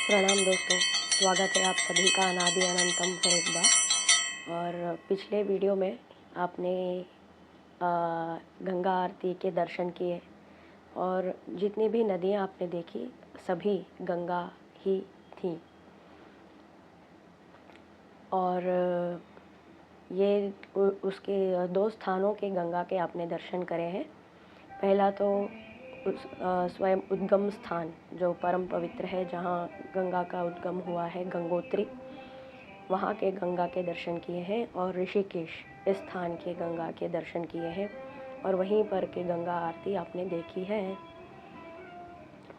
प्रणाम दोस्तों, स्वागत है आप सभी का अनादि अनंतम पर एक बार। और पिछले वीडियो में आपने गंगा आरती के दर्शन किए और जितनी भी नदियाँ आपने देखी सभी गंगा ही थी। और ये उसके दो स्थानों के गंगा के आपने दर्शन करे हैं। पहला तो स्वयं उद्गम स्थान जो परम पवित्र है, जहाँ गंगा का उद्गम हुआ है, गंगोत्री, वहाँ के गंगा के दर्शन किए हैं। और ऋषिकेश इस स्थान के गंगा के दर्शन किए हैं और वहीं पर के गंगा आरती आपने देखी है।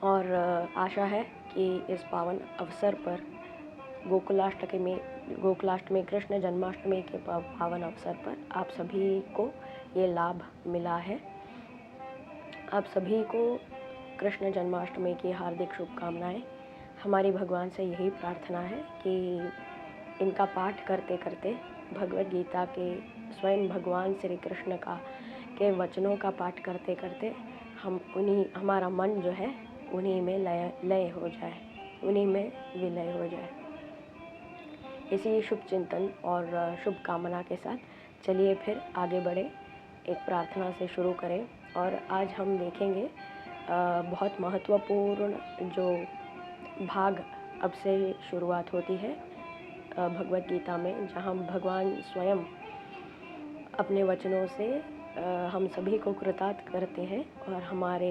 और आशा है कि इस पावन अवसर पर गोकुलाष्टमी कृष्ण जन्माष्टमी के पावन अवसर पर आप सभी को ये लाभ मिला है। आप सभी को कृष्ण जन्माष्टमी की हार्दिक शुभकामनाएं। हमारी भगवान से यही प्रार्थना है कि इनका पाठ करते करते भगवद गीता के स्वयं भगवान श्री कृष्ण के वचनों का पाठ करते करते हमारा मन जो है उन्हीं में लय हो जाए, उन्हीं में विलय हो जाए। इसी शुभ चिंतन और शुभ कामना के साथ चलिए फिर आगे बढ़े, एक प्रार्थना से शुरू करें। और आज हम देखेंगे बहुत महत्वपूर्ण जो भाग अब से शुरुआत होती है भगवद गीता में, जहाँ भगवान स्वयं अपने वचनों से हम सभी को कृतार्थ करते हैं और हमारे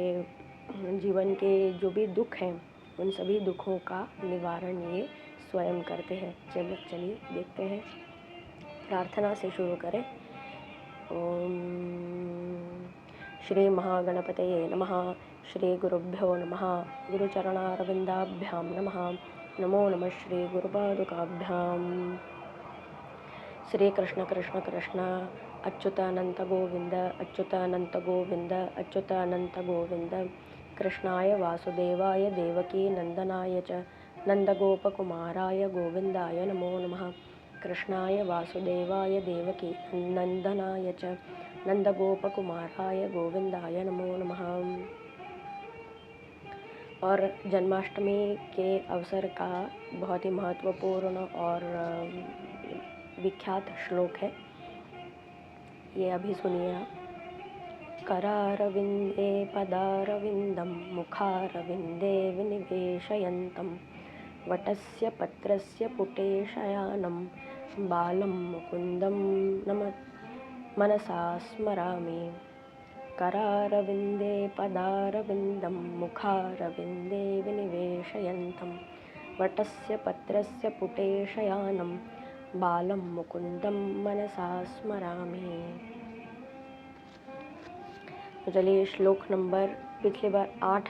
जीवन के जो भी दुख हैं उन सभी दुखों का निवारण ये स्वयं करते हैं। चलिए देखते हैं, प्रार्थना से शुरू करें। ओम श्री महागणपतये नमः। श्री गुरुभ्यो नमः। गुरुचरणारविंदाभ्यां नमः। नमो नमः श्री गुरुपादुकाभ्यां। श्री कृष्ण कृष्ण कृष्ण अच्युतानंत गोविंद, अच्युतानंत गोविंद, अच्युतानंत गोविंद। कृष्णाय वासुदेवाय देवकी नंदनाय च नंदगोपकुमाराय गोविंदाय नमो नमः। कृष्णाय वासुदेवाय देवकी नंदनाय च नंदगोपकुमाराय गोविंदाय नमो नमः। और जन्माष्टमी के अवसर का बहुत ही महत्वपूर्ण और विख्यात श्लोक है, ये अभी सुनिए आप। करारविंदे पदारविंदम मुखारविंदे विनिवेशयन्तं वटस्य पत्रस्य पुटे शयानं बालं मुकुन्दं मनसा स्मरामि। करारविंदे पदारविंदम मुखारविंदे विनिवेशयन्तं वटस्य पत्रस्य पुटे शयानं बालं मुकुन्दं मनसा स्मरामि। तो चलिए श्लोक नंबर, पिछली बार 8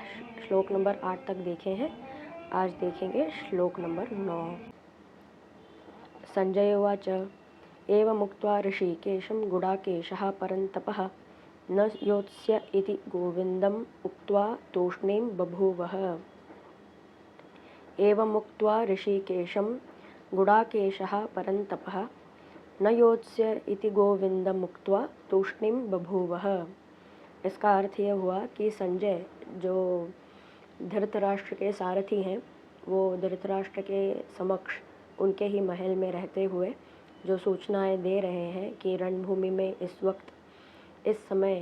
श्लोक नंबर 8 तक देखे हैं, आज देखेंगे श्लोक नंबर 9। संजय उवाच एवमुक्त्वा ऋषिकेशं गुडाकेशः परन्तपः न योत्स्य इति गोविन्दम् उक्त्वा तूष्णीं बभूवः। एवमुक्त्वा ऋषिकेशं गुडाकेशः परन्तपः न योत्स्य इति गोविन्दम् उक्त्वा तूष्णीं बभूवः। इसका अर्थ यह हुआ कि संजय जो धृतराष्ट्र के सारथी हैं, वो धृतराष्ट्र के समक्ष उनके ही महल में रहते हुए जो सूचनाएं दे रहे हैं कि रणभूमि में इस वक्त इस समय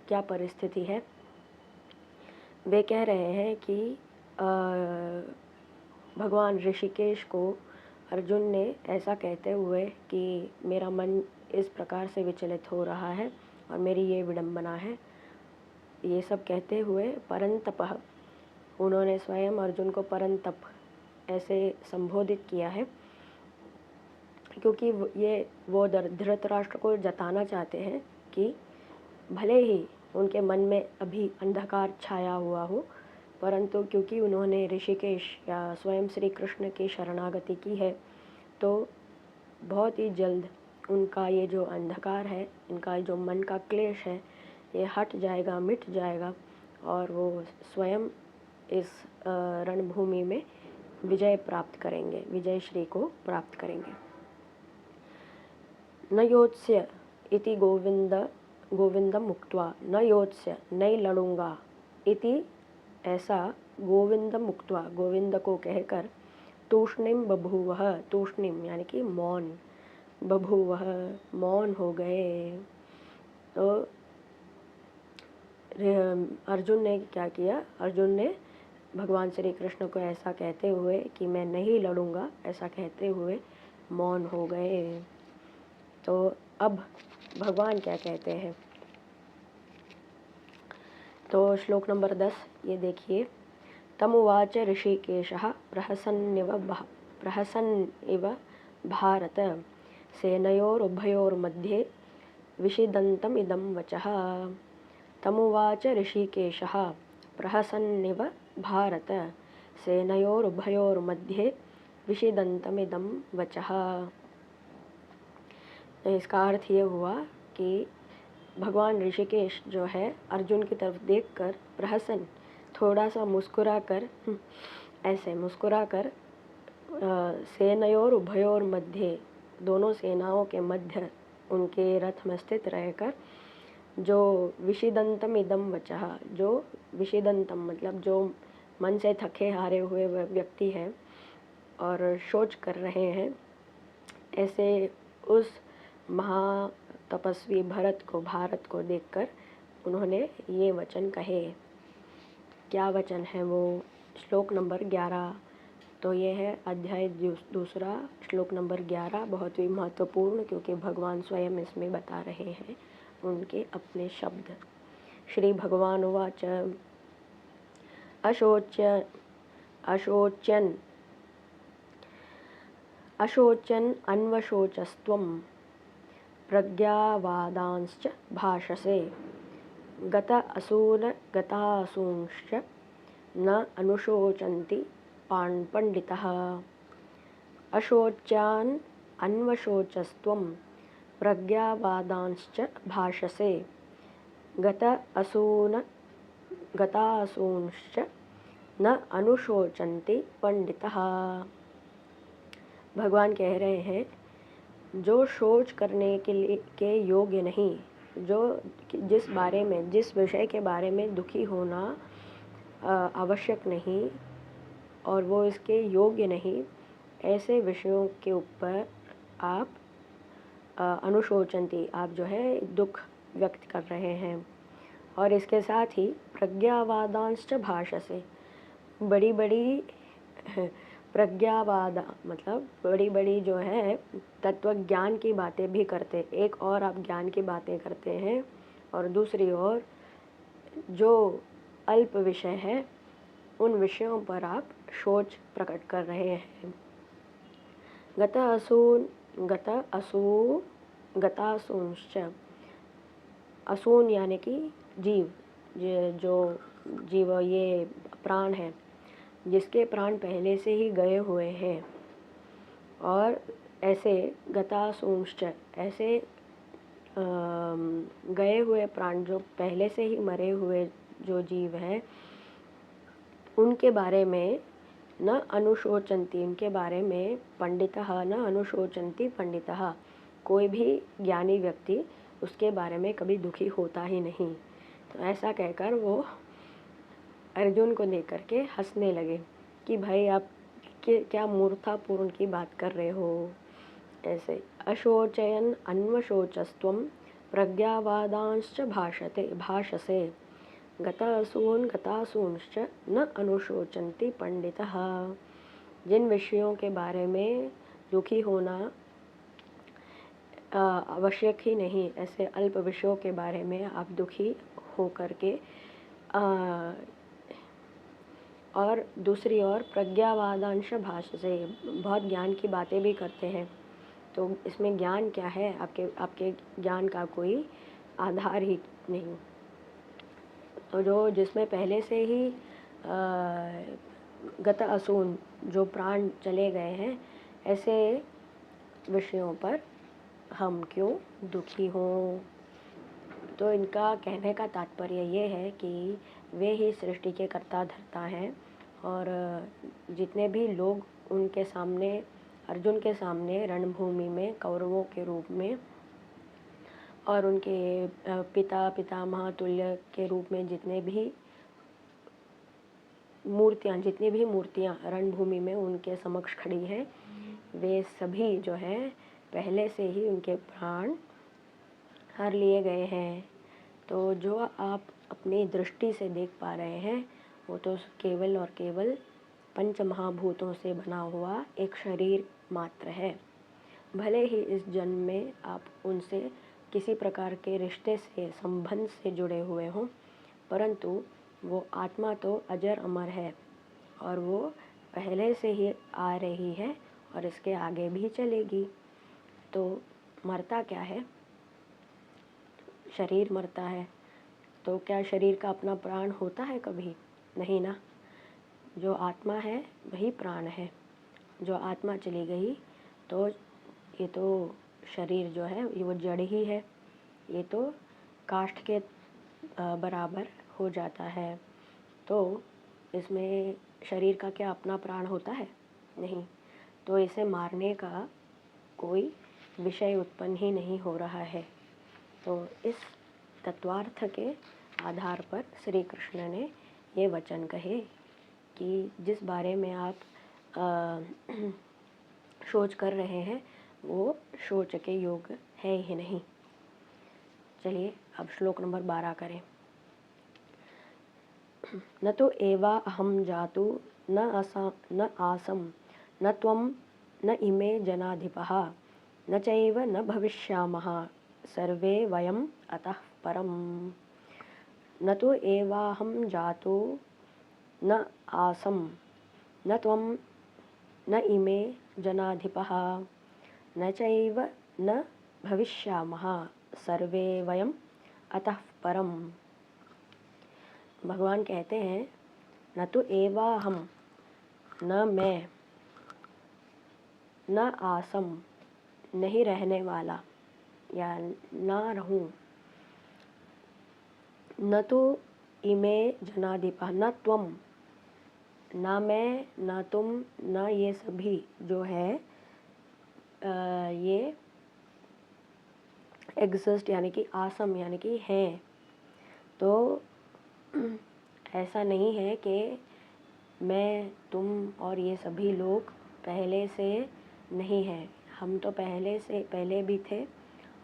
क्या परिस्थिति है। वे कह रहे हैं कि भगवान ऋषिकेश को अर्जुन ने ऐसा कहते हुए कि मेरा मन इस प्रकार से विचलित हो रहा है और मेरी ये विडंबना है, ये सब कहते हुए परंतपः, उन्होंने स्वयं अर्जुन को परंतप ऐसे संबोधित किया है, क्योंकि वो धृतराष्ट्र को जताना चाहते हैं कि भले ही उनके मन में अभी अंधकार छाया हुआ हो, परंतु क्योंकि उन्होंने ऋषिकेश या स्वयं श्री कृष्ण की शरणागति की है, तो बहुत ही जल्द उनका ये जो अंधकार है, इनका जो मन का क्लेश है, ये हट जाएगा, मिट जाएगा और वो स्वयं इस रणभूमि में विजय प्राप्त करेंगे, विजय श्री को प्राप्त करेंगे। न योत्स्य इति गोविंदम मुक्त्वा, न योत्स्य नहीं लड़ूंगा, इति ऐसा गोविंदम मुक्त्वा गोविंद को कहकर तूष्णिम बभूवः, तूष्णिम यानी कि मौन, बभूवः मौन हो गए। तो अर्जुन ने क्या किया, अर्जुन ने भगवान श्री कृष्ण को ऐसा कहते हुए कि मैं नहीं लड़ूंगा, ऐसा कहते हुए मौन हो गए। तो अब भगवान क्या कहते हैं, तो श्लोक नंबर 10 ये देखिए। तमुवाच ऋषिकेशः प्रहसन् इव भारत सेनयोरुभयोर्मध्ये विषीदन्तम् इदं वचः। तमुवाच ऋषिकेशः प्रहसन्निव भारत सेनयोरुभयोर्मध्ये विषीदन्तमिदं वचः। तो इसका अर्थ ये हुआ कि भगवान ऋषिकेश जो है अर्जुन की तरफ देखकर प्रहसन, थोड़ा सा मुस्कुरा कर ऐसे मुस्कुरा कर सेनयोर उभयोर मध्य, दोनों सेनाओं के मध्य उनके रथ में स्थित रहकर जो विषीदंतम इदम वचः, जो विषीदंतम मतलब जो मन से थके हारे हुए व्यक्ति हैं और शोच कर रहे हैं, ऐसे उस महातपस्वी भारत को देखकर उन्होंने ये वचन कहे। क्या वचन है वो, श्लोक नंबर 11। तो ये है अध्याय दूसरा, श्लोक नंबर 11, बहुत ही महत्वपूर्ण, क्योंकि भगवान स्वयं इसमें बता रहे हैं उनके अपने शब्द। श्री भगवान उवाच अशोच्यन् अन्वशोचस्त्वं प्रज्ञावादांश्च भाषसे गत गतासूंश्च न अनुशोचन्ति पंडितः। अशोच्यान् अन्वशोचस्त्वं प्रज्ञावादांश्च भाषसे गतासूंश्च न अनुशोचन्ति पंडितः। भगवान कह रहे हैं, जो शोच करने के योग्य नहीं, जो जिस विषय के बारे में दुखी होना आवश्यक नहीं और वो इसके योग्य नहीं, ऐसे विषयों के ऊपर आप अनुशोचन्ति, आप जो है दुख व्यक्त कर रहे हैं। और इसके साथ ही प्रज्ञावादांश्च भाषसे, बड़ी बड़ी प्रज्ञावाद मतलब बड़ी बड़ी जो है तत्व ज्ञान की बातें भी करते, एक और आप ज्ञान की बातें करते हैं और दूसरी ओर जो अल्प विषय है उन विषयों पर आप सोच प्रकट कर रहे हैं। गतासूंश्च, असून यानी कि जीव, जो जीव ये प्राण है, जिसके प्राण पहले से ही गए हुए हैं, और ऐसे गतासूंश्च, ऐसे गए हुए प्राण जो पहले से ही मरे हुए जो जीव हैं, उनके बारे में न अनुशोचन्ति, उनके बारे में पंडितः न अनुशोचन्ति पंडितः, कोई भी ज्ञानी व्यक्ति उसके बारे में कभी दुखी होता ही नहीं। तो ऐसा कहकर वो अर्जुन को देख कर के हंसने लगे कि भाई आप क्या मूर्खतापूर्ण की बात कर रहे हो। ऐसे अशोचयन अन्वशोचस्त्वं प्रज्ञावादांश्च भाषसे गतासूंश्च न अनुशोचन्ति पंडितः। जिन विषयों के बारे में दुखी होना आवश्यक ही नहीं, ऐसे अल्प विषयों के बारे में आप दुखी हो करके और दूसरी ओर प्रज्ञावादांश भाषसे, बहुत ज्ञान की बातें भी करते हैं। तो इसमें ज्ञान क्या है, आपके ज्ञान का कोई आधार ही नहीं। तो जो जिसमें पहले से ही गत असून, जो प्राण चले गए हैं, ऐसे विषयों पर हम क्यों दुखी हों। तो इनका कहने का तात्पर्य ये है कि वे ही सृष्टि के कर्ता धर्ता हैं, और जितने भी लोग उनके सामने, अर्जुन के सामने रणभूमि में कौरवों के रूप में और उनके पितामह तुल्य के रूप में जितने भी मूर्तियाँ, जितनी भी मूर्तियाँ रणभूमि में उनके समक्ष खड़ी हैं, वे सभी जो है पहले से ही उनके प्राण हर लिए गए हैं। तो जो आप अपनी दृष्टि से देख पा रहे हैं वो तो केवल और केवल पंच महाभूतों से बना हुआ एक शरीर मात्र है। भले ही इस जन्म में आप उनसे किसी प्रकार के रिश्ते से, संबंध से जुड़े हुए हों, परंतु वो आत्मा तो अजर अमर है और वो पहले से ही आ रही है और इसके आगे भी चलेगी। तो मरता क्या है? शरीर मरता है। तो क्या शरीर का अपना प्राण होता है कभी? नहीं ना। जो आत्मा है वही प्राण है। जो आत्मा चली गई तो ये तो शरीर जो है ये वो जड़ ही है, ये तो काष्ठ के बराबर हो जाता है। तो इसमें शरीर का क्या अपना प्राण होता है? नहीं। तो इसे मारने का कोई विषय उत्पन्न ही नहीं हो रहा है। तो इस तत्वार्थ के आधार पर श्री कृष्ण ने ये वचन कहे कि जिस बारे में आप सोच कर रहे हैं वो सोच के योग है ही नहीं। चलिए अब श्लोक नंबर 12 करें। न तो एवा अहम जातु न आसम न त्वं न इमे जनाधिपः न चैव न भविष्यामः सर्वे वयम अतः परम। न तो एवाहम जातो न आसम न त्वं न इमे जनाधिपः न चैव न भविष्यामः सर्वे वयम अतः परम। भगवान कहते हैं न तो एवाहम, न मैं, न आसम, नहीं रहने वाला या ना रहूं, न तो इमे जनाधिपः, न त्वम, ना मैं, ना तुम, ना ये सभी जो है ये एग्जिस्ट यानी कि आसम यानी कि हैं। तो ऐसा नहीं है कि मैं, तुम और ये सभी लोग पहले से नहीं हैं। हम तो पहले भी थे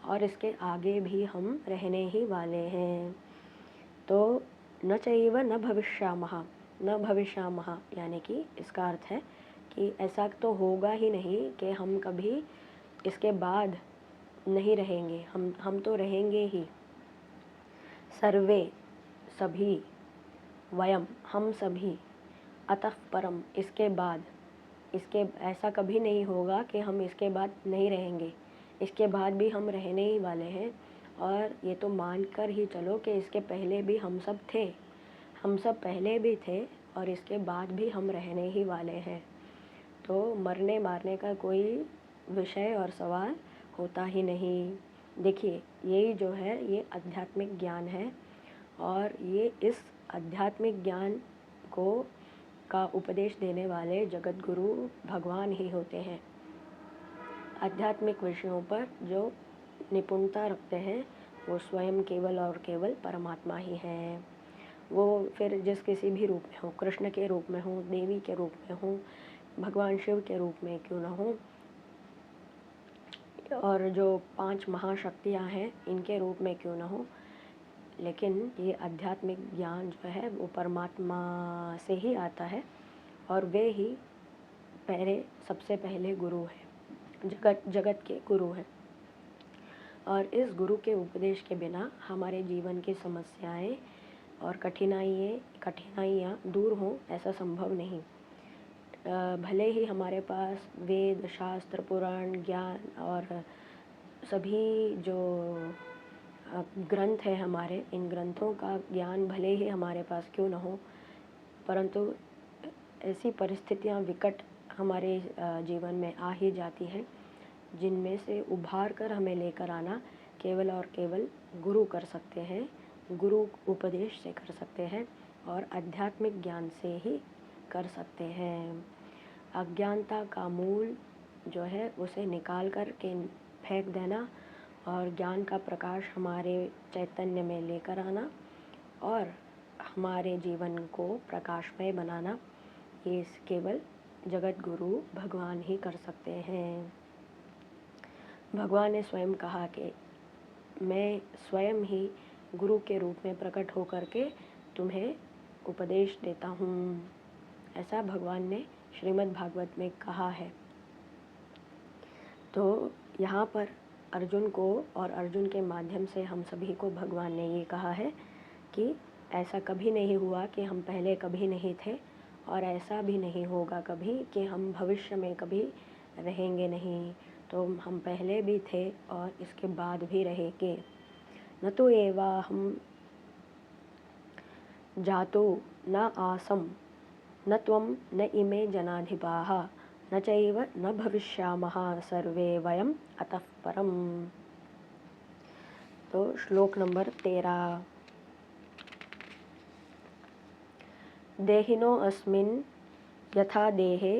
और इसके आगे भी हम रहने ही वाले हैं। तो न चैव न भविष्यामः, न भविष्यामः यानी कि इसका अर्थ है कि ऐसा तो होगा ही नहीं कि हम कभी इसके बाद नहीं रहेंगे। हम तो रहेंगे ही। सर्वे सभी, वयम हम सभी, अतः परम इसके बाद, इसके ऐसा कभी नहीं होगा कि हम इसके बाद नहीं रहेंगे। इसके बाद भी हम रहने ही वाले हैं। और ये तो मान कर ही चलो कि इसके पहले भी हम सब थे, हम सब पहले भी थे और इसके बाद भी हम रहने ही वाले हैं। तो मरने मारने का कोई विषय और सवाल होता ही नहीं। देखिए यही जो है ये आध्यात्मिक ज्ञान है और ये इस आध्यात्मिक ज्ञान को का उपदेश देने वाले जगत गुरु भगवान ही होते हैं। आध्यात्मिक विषयों पर जो निपुणता रखते हैं वो स्वयं केवल और केवल परमात्मा ही हैं। वो फिर जिस किसी भी रूप में हो, कृष्ण के रूप में हो, देवी के रूप में हो, भगवान शिव के रूप में क्यों ना हो, और जो 5 महाशक्तियाँ हैं इनके रूप में क्यों ना हो, लेकिन ये आध्यात्मिक ज्ञान जो है वो परमात्मा से ही आता है और वे ही सबसे पहले गुरु हैं, जगत के गुरु हैं। और इस गुरु के उपदेश के बिना हमारे जीवन की समस्याएं और कठिनाइयाँ दूर हों ऐसा संभव नहीं। भले ही हमारे पास वेद, शास्त्र, पुराण, ज्ञान और सभी जो ग्रंथ हैं हमारे, इन ग्रंथों का ज्ञान भले ही हमारे पास क्यों ना हो, परंतु ऐसी परिस्थितियाँ विकट हमारे जीवन में आ ही जाती हैं जिनमें से उभार कर हमें लेकर आना केवल और केवल गुरु कर सकते हैं, गुरु उपदेश से कर सकते हैं और आध्यात्मिक ज्ञान से ही कर सकते हैं। अज्ञानता का मूल जो है उसे निकाल कर के फेंक देना और ज्ञान का प्रकाश हमारे चैतन्य में लेकर आना और हमारे जीवन को प्रकाशमय बनाना ये केवल जगत गुरु भगवान ही कर सकते हैं। भगवान ने स्वयं कहा कि मैं स्वयं ही गुरु के रूप में प्रकट होकर के तुम्हें उपदेश देता हूँ, ऐसा भगवान ने श्रीमद् भागवत में कहा है। तो यहाँ पर अर्जुन को और अर्जुन के माध्यम से हम सभी को भगवान ने ये कहा है कि ऐसा कभी नहीं हुआ कि हम पहले कभी नहीं थे, और ऐसा भी नहीं होगा कभी कि हम भविष्य में कभी रहेंगे नहीं। तो हम पहले भी थे और इसके बाद भी रहेंगे। न तो एवा हम जातो न आसम न त्वं न इमे जनाधिपाः न चैव न भविष्यामः सर्वे वयम अतः परम। तो श्लोक नंबर 13। देहिनो अस्मिन् यथा देहे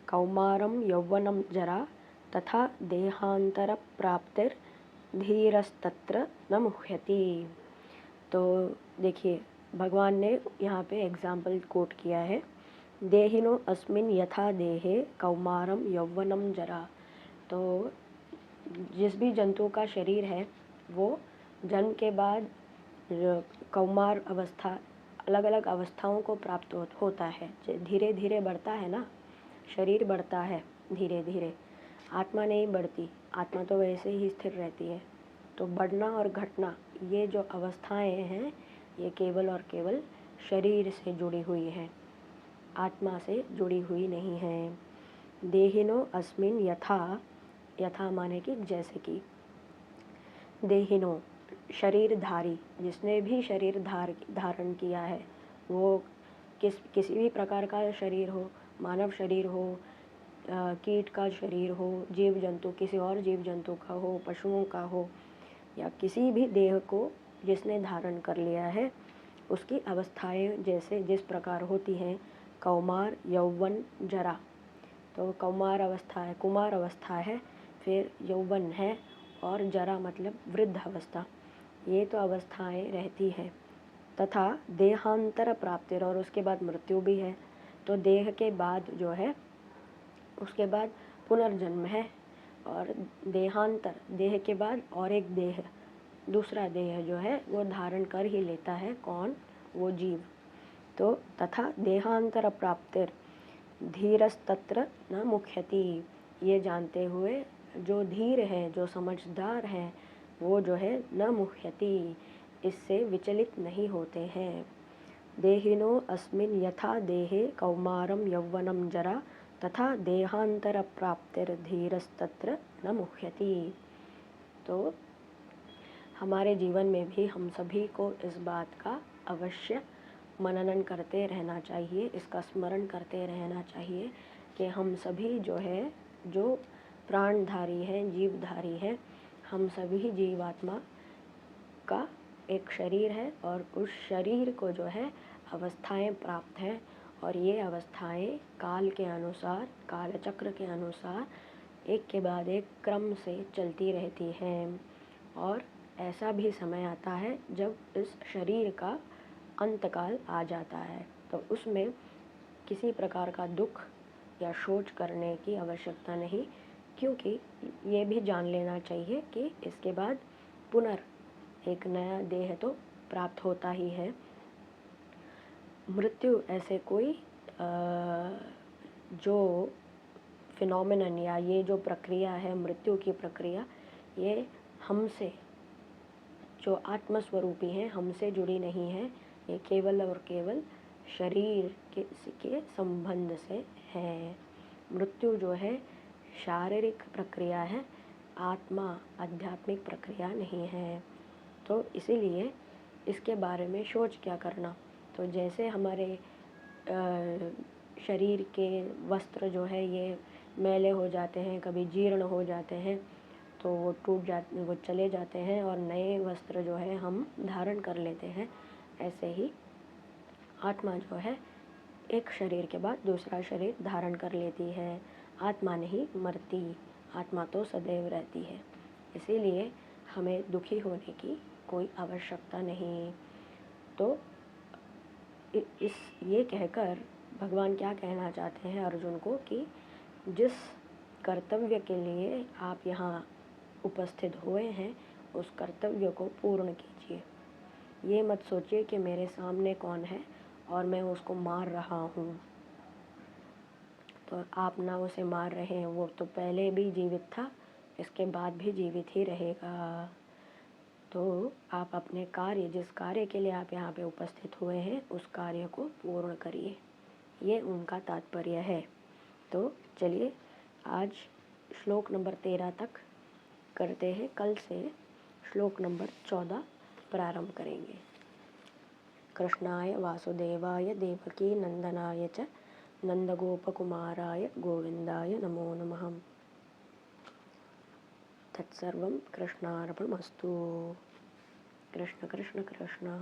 कौमारं यौवनं जरा तथा देहांतर प्राप्तिर धीरस्तत्र न मुह्यति। तो देखिए भगवान ने यहाँ पे एग्जाम्पल कोट किया है, देहिनो अस्मिन् यथा देहे कौमारम यौवनम जरा। तो जिस भी जंतु का शरीर है वो जन्म के बाद कौमार अवस्था, अलग अलग अवस्थाओं को प्राप्त होता है। धीरे धीरे बढ़ता है ना, शरीर बढ़ता है धीरे धीरे, आत्मा नहीं बढ़ती, आत्मा तो वैसे ही स्थिर रहती है। तो बढ़ना और घटना ये जो अवस्थाएं हैं ये केवल और केवल शरीर से जुड़ी हुई है, आत्मा से जुड़ी हुई नहीं है। देहिनो अस्मिन यथा, यथा माने कि जैसे कि, देहिनो शरीरधारी, जिसने भी शरीर धारण किया है, वो किसी भी प्रकार का शरीर हो, मानव शरीर हो, कीट का शरीर हो, जीव जंतु, किसी और जीव जंतु का हो, पशुओं का हो, या किसी भी देह को जिसने धारण कर लिया है, उसकी अवस्थाएं जैसे जिस प्रकार होती हैं, कौमार यौवन जरा। तो कौमार अवस्था है, कुमार अवस्था है, फिर यौवन है, और जरा मतलब वृद्ध अवस्था, ये तो अवस्थाएं रहती हैं। तथा देहांतर प्राप्ति, और उसके बाद मृत्यु भी है। तो देह के बाद जो है उसके बाद पुनर्जन्म है, और देहांतर, देह के बाद और एक देह, दूसरा देह जो है वो धारण कर ही लेता है। कौन? वो जीव। तो तथा देहांतर प्राप्तिर धीरस्तत्र न मुह्यति, ये जानते हुए जो धीर है, जो समझदार है, वो जो है न मुह्यति, इससे विचलित नहीं होते हैं। देहिनो अस्मिन् यथा देहे कौमारम यौवनम जरा तथा देहांतर प्राप्तिर धीरस्तत्र न मुह्यति। तो हमारे जीवन में भी हम सभी को इस बात का अवश्य मननन करते रहना चाहिए, इसका स्मरण करते रहना चाहिए कि हम सभी जो है, जो प्राणधारी हैं, जीवधारी हैं, हम सभी जीवात्मा का एक शरीर है, और उस शरीर को जो है अवस्थाएं प्राप्त हैं, और ये अवस्थाएं काल के अनुसार, काल चक्र के अनुसार एक के बाद एक क्रम से चलती रहती हैं। और ऐसा भी समय आता है जब इस शरीर का अंतकाल आ जाता है, तो उसमें किसी प्रकार का दुख या सोच करने की आवश्यकता नहीं, क्योंकि ये भी जान लेना चाहिए कि इसके बाद एक नया देह तो प्राप्त होता ही है। मृत्यु ऐसे कोई जो फिनोमिनन या ये जो प्रक्रिया है, मृत्यु की प्रक्रिया, ये हमसे, जो आत्मस्वरूपी हैं, हमसे जुड़ी नहीं है। ये केवल और केवल शरीर के संबंध से है। मृत्यु जो है शारीरिक प्रक्रिया है, आत्मा आध्यात्मिक प्रक्रिया नहीं है। तो इसीलिए इसके बारे में सोच क्या करना। तो जैसे हमारे शरीर के वस्त्र जो है ये मैले हो जाते हैं, कभी जीर्ण हो जाते हैं, तो वो टूट जाते, वो चले जाते हैं, और नए वस्त्र जो है हम धारण कर लेते हैं। ऐसे ही आत्मा जो है एक शरीर के बाद दूसरा शरीर धारण कर लेती है। आत्मा नहीं मरती, आत्मा तो सदैव रहती है। इसीलिए हमें दुखी होने की कोई आवश्यकता नहीं। तो इस ये कहकर भगवान क्या कहना चाहते हैं अर्जुन को कि जिस कर्तव्य के लिए आप यहाँ उपस्थित हुए हैं उस कर्तव्य को पूर्ण कीजिए। ये मत सोचिए कि मेरे सामने कौन है और मैं उसको मार रहा हूँ, तो आप ना उसे मार रहे हैं, वो तो पहले भी जीवित था, इसके बाद भी जीवित ही रहेगा। तो आप अपने कार्य, जिस कार्य के लिए आप यहाँ पे उपस्थित हुए हैं, उस कार्य को पूर्ण करिए, ये उनका तात्पर्य है। तो चलिए आज श्लोक नंबर 13 तक करते हैं, कल से श्लोक नंबर 14 प्रारंभ करेंगे। कृष्णाय वासुदेवाय देवकी नंदनाय च नंदगोपकुमाराय गोविंदाय नमो नमः। तत्सर्वं कृष्णार्पणमस्तु। कृष्ण कृष्ण कृष्ण।